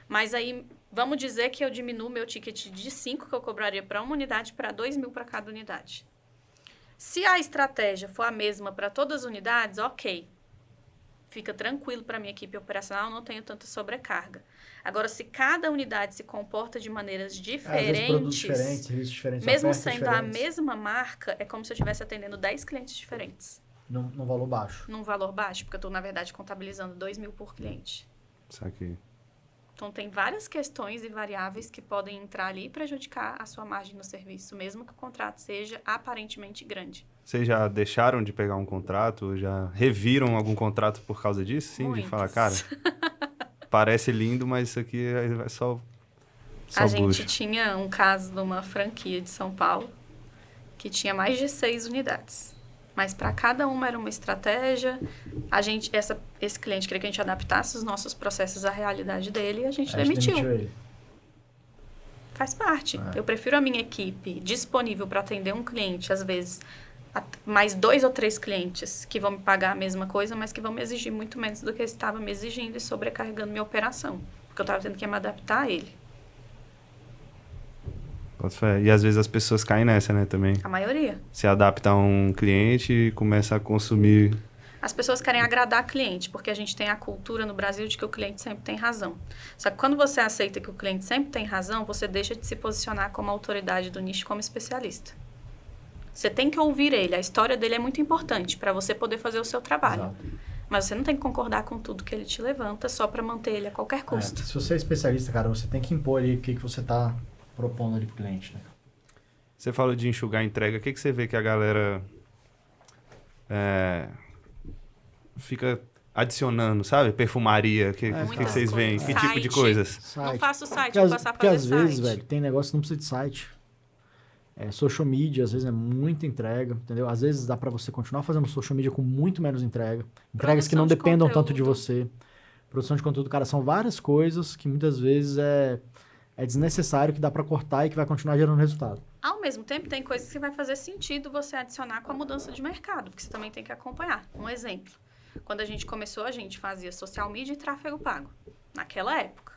Mas aí, vamos dizer que eu diminuo meu ticket de 5 que eu cobraria para uma unidade para 2 mil para cada unidade. Se a estratégia for a mesma para todas as unidades, ok. Fica tranquilo para a minha equipe operacional, não tenho tanta sobrecarga. Agora, se cada unidade se comporta de maneiras diferentes, serviços diferentes, mesmo sendo a mesma marca, é como se eu estivesse atendendo 10 clientes diferentes. Num valor baixo. Num valor baixo, porque eu estou, na verdade, contabilizando 2 mil por cliente. Saquei. Então, tem várias questões e variáveis que podem entrar ali e prejudicar a sua margem no serviço, mesmo que o contrato seja aparentemente grande. Vocês já deixaram de pegar um contrato? Já reviram algum contrato por causa disso? Sim, Muitos. de falar, cara, parece lindo, mas isso aqui é só a gente bucha. tinha um caso de uma franquia de São Paulo que tinha mais de 6 unidades. Mas para cada uma era uma estratégia. Esse cliente queria que a gente adaptasse os nossos processos à realidade dele e a gente demitiu. Ele. Faz parte. Eu prefiro a minha equipe disponível para atender um cliente, às vezes mais 2 ou 3 clientes que vão me pagar a mesma coisa, mas que vão me exigir muito menos do que estava me exigindo e sobrecarregando minha operação. Porque eu estava tendo que me adaptar a ele. E às vezes as pessoas caem nessa, né, também. A maioria. Se adapta a um cliente e começa a consumir. As pessoas querem agradar cliente, porque a gente tem a cultura no Brasil de que o cliente sempre tem razão. Só que quando você aceita que o cliente sempre tem razão, você deixa de se posicionar como autoridade do nicho, como especialista. Você tem que ouvir ele. A história dele é muito importante para você poder fazer o seu trabalho. Exato. Mas você não tem que concordar com tudo que ele te levanta só para manter ele a qualquer custo. Se você é especialista, cara, você tem que impor ali o que você tá propondo ali pro cliente, né? Você falou de enxugar a entrega. O que você vê que a galera fica adicionando, sabe? Perfumaria. O que vocês veem? Que tipo de coisas? Site. Não faço site, Porque vou passar porque para às fazer vezes, site. velho, tem negócio que não precisa de site. Social media, às vezes, é muita entrega, entendeu? Às vezes dá pra você continuar fazendo social media com muito menos entrega. Entregas que não Produção de dependam tanto de conteúdo. você. Produção de conteúdo, cara, são várias coisas que muitas vezes é desnecessário, que dá pra cortar e que vai continuar gerando resultado. Ao mesmo tempo, tem coisas que vai fazer sentido você adicionar com a mudança de mercado, porque você também tem que acompanhar. Um exemplo, quando a gente começou, a gente fazia social media e tráfego pago, naquela época,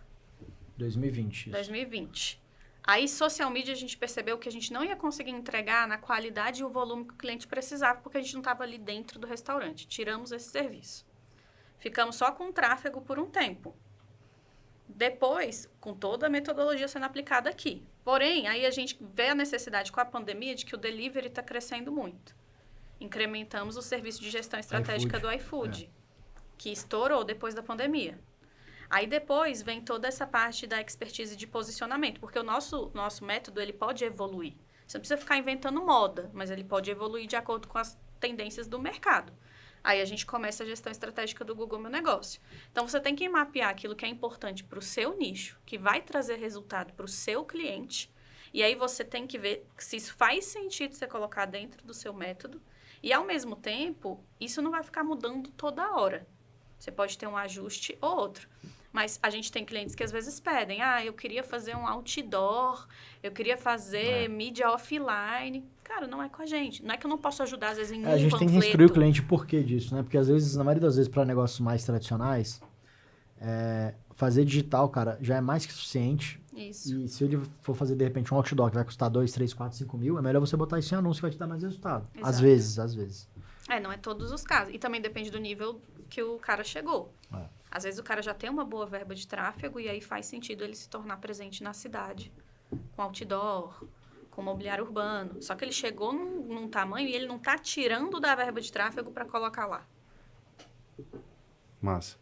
2020. isso. 2020. Aí, social media, a gente percebeu que a gente não ia conseguir entregar na qualidade e o volume que o cliente precisava, porque a gente não estava ali dentro do restaurante. Tiramos esse serviço. Ficamos só com tráfego por um tempo. Depois, com toda a metodologia sendo aplicada aqui. Porém, aí a gente vê a necessidade com a pandemia de que o delivery está crescendo muito. Incrementamos o serviço de gestão estratégica do iFood, que estourou depois da pandemia. Aí depois vem toda essa parte da expertise de posicionamento, porque o nosso método ele pode evoluir. Você não precisa ficar inventando moda, mas ele pode evoluir de acordo com as tendências do mercado. Aí a gente começa a gestão estratégica do Google Meu Negócio. Então, você tem que mapear aquilo que é importante para o seu nicho, que vai trazer resultado para o seu cliente. E aí você tem que ver se isso faz sentido você colocar dentro do seu método. E, ao mesmo tempo, isso não vai ficar mudando toda hora. Você pode ter um ajuste ou outro. Mas a gente tem clientes que às vezes pedem, eu queria fazer um outdoor, eu queria fazer mídia offline. Cara, não é com a gente. Não é que eu não posso ajudar, às vezes, em um A gente tem que panfleto. instruir o cliente o porquê disso, né? Porque às vezes, na maioria das vezes, para negócios mais tradicionais, fazer digital, cara, já é mais que suficiente. Isso. E se ele for fazer, de repente, um outdoor que vai custar 2, 3, 4, 5 mil, é melhor você botar isso em anúncio que vai te dar mais resultado. Às Exato. vezes. Não é todos os casos. E também depende do nível que o cara chegou. Às vezes o cara já tem uma boa verba de tráfego e aí faz sentido ele se tornar presente na cidade, com outdoor, com mobiliário urbano. Só que ele chegou num tamanho e ele não está tirando da verba de tráfego para colocar lá. Massa.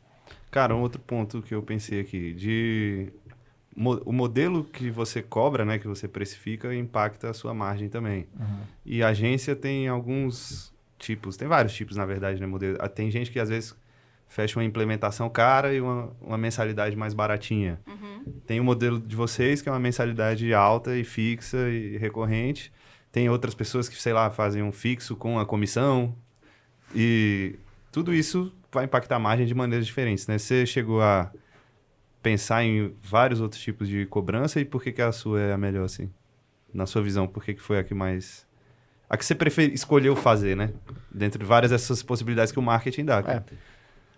Cara, um outro ponto que eu pensei aqui, o modelo que você cobra, né, que você precifica, impacta a sua margem também. E a agência tem alguns tipos, tem vários tipos, na verdade, né, modelo. Tem gente que às vezes fecha uma implementação cara e uma mensalidade mais baratinha. Tem o modelo de vocês, que é uma mensalidade alta e fixa e recorrente. Tem outras pessoas que, sei lá, fazem um fixo com a comissão. E tudo isso vai impactar a margem de maneiras diferentes, né? Você chegou a pensar em vários outros tipos de cobrança e por que a sua é a melhor, assim? Na sua visão, por que foi a que mais... A que você escolheu fazer, né? Dentro de várias dessas possibilidades que o marketing dá. Cara.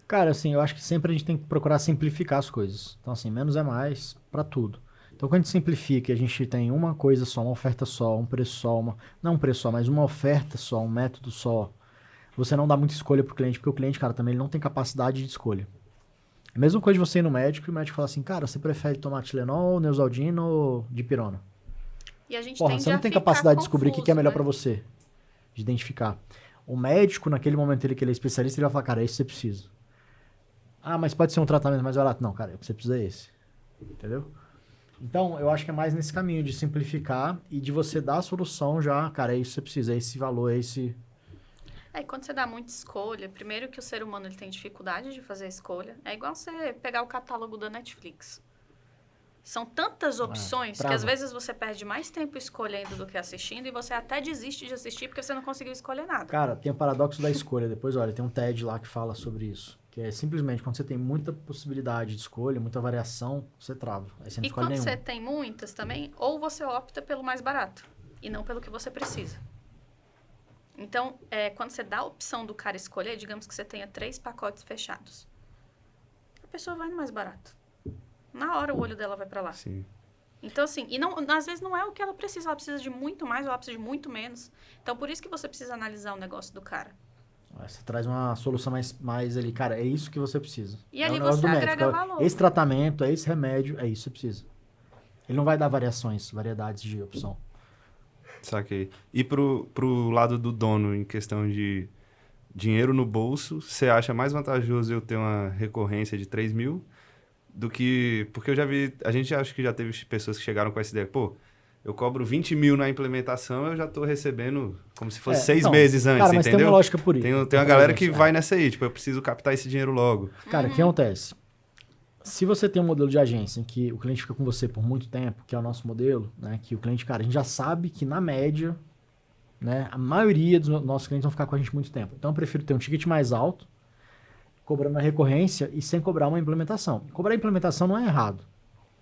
Cara, assim, eu acho que sempre a gente tem que procurar simplificar as coisas. Então, assim, menos é mais pra tudo. Então, quando a gente simplifica e a gente tem uma coisa só, uma oferta só, um preço só, não um preço só, mas uma oferta só, um método só, você não dá muita escolha pro cliente, porque o cliente, cara, também ele não tem capacidade de escolha. A mesma coisa de você ir no médico e o médico fala assim, cara, você prefere tomar Tilenol, Neosaldina ou Dipirona? E a gente Porra, tende você não a tem ficar capacidade de descobrir o que é confuso, melhor né? pra você, de identificar. O médico, naquele momento que ele é especialista, ele vai falar, cara, é isso que você precisa. Mas pode ser um tratamento mais barato. Não, cara, o que você precisa é esse. Entendeu? Então, eu acho que é mais nesse caminho de simplificar e de você dar a solução já, cara, é isso que você precisa, é esse valor, é esse... E quando você dá muita escolha, primeiro que o ser humano ele tem dificuldade de fazer a escolha. É igual você pegar o catálogo da Netflix. São tantas opções que trava. às vezes você perde mais tempo escolhendo do que assistindo e você até desiste de assistir porque você não conseguiu escolher nada. Cara, tem o paradoxo da escolha. Depois, olha, tem um TED lá que fala sobre isso. Que é simplesmente quando você tem muita possibilidade de escolha, muita variação, você trava. Aí você não E escolhe quando nenhum. você tem muitas também, ou você opta pelo mais barato e não pelo que você precisa. Então, quando você dá a opção do cara escolher, digamos que você tenha 3 pacotes fechados. A pessoa vai no mais barato. Na hora o olho dela vai pra lá. Sim. Então, assim, e não, às vezes não é o que ela precisa de muito mais ou ela precisa de muito menos. Então, por isso que você precisa analisar o negócio do cara. Aí você traz uma solução mais ali, cara, é isso que você precisa. E é ali o negócio você do médico, agrega valor. Esse tratamento, é esse remédio, é isso que você precisa. Ele não vai dar variedades de opção. Saquei. E pro lado do dono, em questão de dinheiro no bolso, você acha mais vantajoso eu ter uma recorrência de 3 mil do que... Porque eu já vi... A gente acho que já teve pessoas que chegaram com essa ideia. Pô, eu cobro 20 mil na implementação, eu já tô recebendo como se fosse 6 meses antes, cara, mas entendeu? tem uma lógica por isso. Tem uma galera que vai nessa aí. Tipo, eu preciso captar esse dinheiro logo. Cara, o que acontece? Se você tem um modelo de agência em que o cliente fica com você por muito tempo, que é o nosso modelo, né? Que o cliente, cara, a gente já sabe que na média, né? A maioria dos nossos clientes vão ficar com a gente muito tempo. Então eu prefiro ter um ticket mais alto, cobrando a recorrência e sem cobrar uma implementação. Cobrar a implementação não é errado.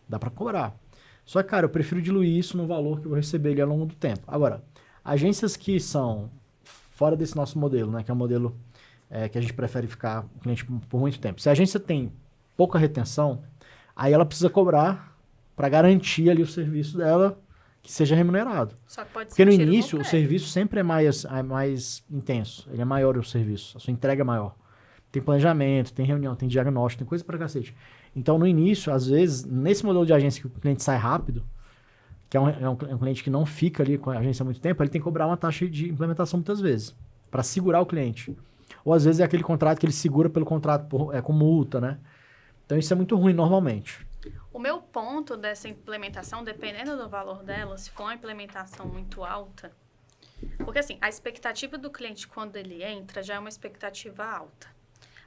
Dá para cobrar. Só que, cara, eu prefiro diluir isso no valor que eu vou receber ali ao longo do tempo. Agora, agências que são fora desse nosso modelo, né? Que é um modelo que a gente prefere ficar com o cliente por muito tempo. Se a agência tem pouca retenção, aí ela precisa cobrar para garantir ali o serviço dela que seja remunerado. Só que pode Porque no ser tiro início no o pé. serviço sempre é mais intenso, ele é maior o serviço, a sua entrega é maior. Tem planejamento, tem reunião, tem diagnóstico, tem coisa pra cacete. Então no início, às vezes, nesse modelo de agência que o cliente sai rápido, que é um cliente que não fica ali com a agência há muito tempo, ele tem que cobrar uma taxa de implementação muitas vezes, para segurar o cliente. Ou às vezes é aquele contrato que ele segura pelo contrato com multa, né? Então isso é muito ruim normalmente. O meu ponto dessa implementação, dependendo do valor dela, se for uma implementação muito alta, porque assim, a expectativa do cliente quando ele entra já é uma expectativa alta.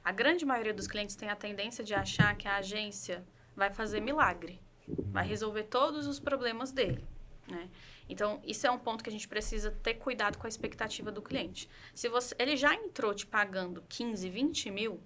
A grande maioria dos clientes tem a tendência de achar que a agência vai fazer milagre, vai resolver todos os problemas dele, né? Então, isso é um ponto que a gente precisa ter cuidado com a expectativa do cliente. Se ele já entrou te pagando 15, 20 mil,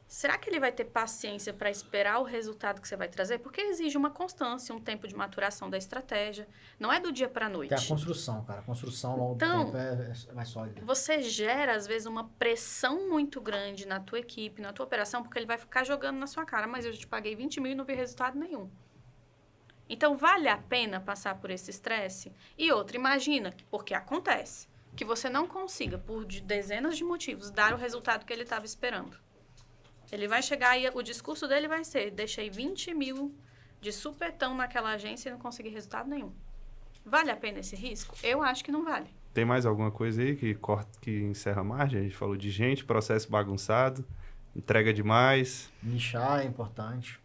será que ele vai ter paciência para esperar o resultado que você vai trazer? Porque exige uma constância, um tempo de maturação da estratégia. Não é do dia para a noite. Tem a construção, cara. A construção ao longo do Então, tempo é mais sólida. Você gera, às vezes, uma pressão muito grande na tua equipe, na tua operação, porque ele vai ficar jogando na sua cara. Mas eu já te paguei 20 mil e não vi resultado nenhum. Então, vale a pena passar por esse estresse? E outra, imagina, porque acontece, que você não consiga, por dezenas de motivos, dar o resultado que ele estava esperando. Ele vai chegar e o discurso dele vai ser: deixei 20 mil de supetão naquela agência e não consegui resultado nenhum. Vale a pena esse risco? Eu acho que não vale. Tem mais alguma coisa aí que encerra a margem? A gente falou de gente, processo bagunçado, entrega demais, Nichar é importante.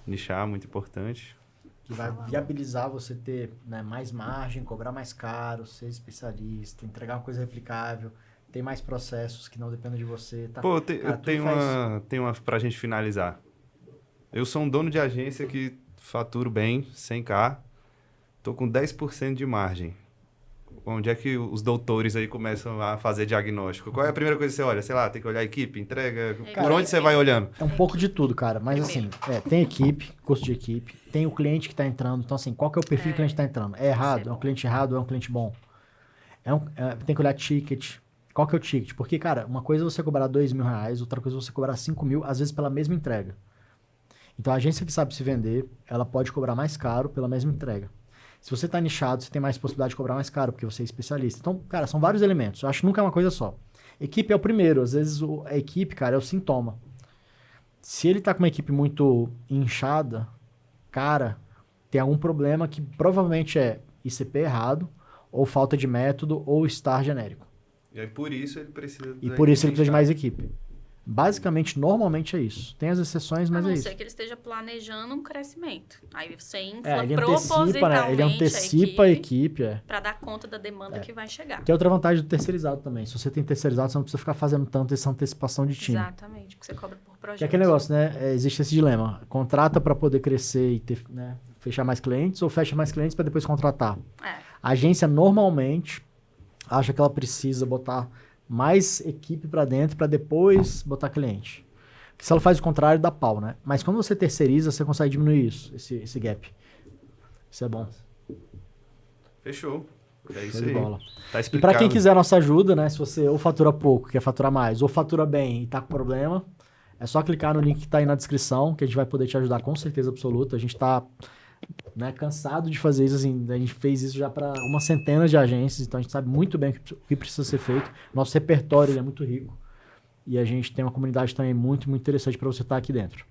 nichar, muito importante. Que vai viabilizar você ter, né, mais margem, cobrar mais caro, ser especialista, entregar uma coisa replicável, ter mais processos que não dependem de você. Tá? Pô, Cara, eu tudo faz- tenho uma pra gente finalizar. Eu sou um dono de agência que faturo bem, 100k, tô com 10% de margem. Onde é que os doutores aí começam a fazer diagnóstico? Qual é a primeira coisa que você olha? Sei lá, tem que olhar a equipe, entrega... Por Cara, onde você vai olhando? É um pouco de tudo, cara. Mas assim, tem equipe, custo de equipe, tem o cliente que está entrando. Então, assim, qual que é o perfil que o cliente está entrando? É errado? É um cliente errado ou é um cliente bom? Tem que olhar ticket. Qual que é o ticket? Porque, cara, uma coisa é você cobrar R$2.000, outra coisa é você cobrar 5 mil, às vezes pela mesma entrega. Então, a agência que sabe se vender, ela pode cobrar mais caro pela mesma entrega. Se você está nichado, você tem mais possibilidade de cobrar mais caro, porque você é especialista. Então, cara, são vários elementos. Eu acho que nunca é uma coisa só. Equipe é o primeiro. Às vezes, a equipe, cara, é o sintoma. Se ele tá com uma equipe muito inchada, cara, tem algum problema que provavelmente é ICP errado, ou falta de método, ou estar genérico. E aí, por isso, ele precisa... E por isso ele precisa de mais equipe. Basicamente, normalmente é isso. Tem as exceções, A mas não é isso. ser que ele esteja planejando um crescimento. Aí você infla Ele antecipa, propositalmente né? Ele antecipa a equipe, para dar conta da demanda que vai chegar. Que é outra vantagem do terceirizado também. Se você tem terceirizado, você não precisa ficar fazendo tanto essa antecipação de time. Exatamente, porque você cobra por projeto. Que é aquele negócio, né? Existe esse dilema. Contrata para poder crescer e ter, né, fechar mais clientes, ou fecha mais clientes para depois contratar. A agência normalmente acha que ela precisa botar mais equipe para dentro para depois botar cliente. Porque se ela faz o contrário, dá pau, né? Mas quando você terceiriza, você consegue diminuir isso, esse gap. Isso é bom. Fechou. É isso Show de aí. bola. Tá E explicado. para quem quiser nossa ajuda, né? Se você ou fatura pouco, quer faturar mais, ou fatura bem e tá com problema, é só clicar no link que tá aí na descrição, que a gente vai poder te ajudar com certeza absoluta. A gente tá, né, cansado de fazer isso, assim, a gente fez isso já para uma centena de agências, então a gente sabe muito bem o que precisa ser feito. Nosso repertório ele é muito rico e a gente tem uma comunidade também muito, muito interessante para você estar aqui dentro.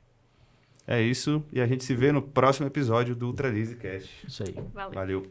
É isso, e a gente se vê no próximo episódio do Ultralize Cast. Isso aí. Valeu. Valeu.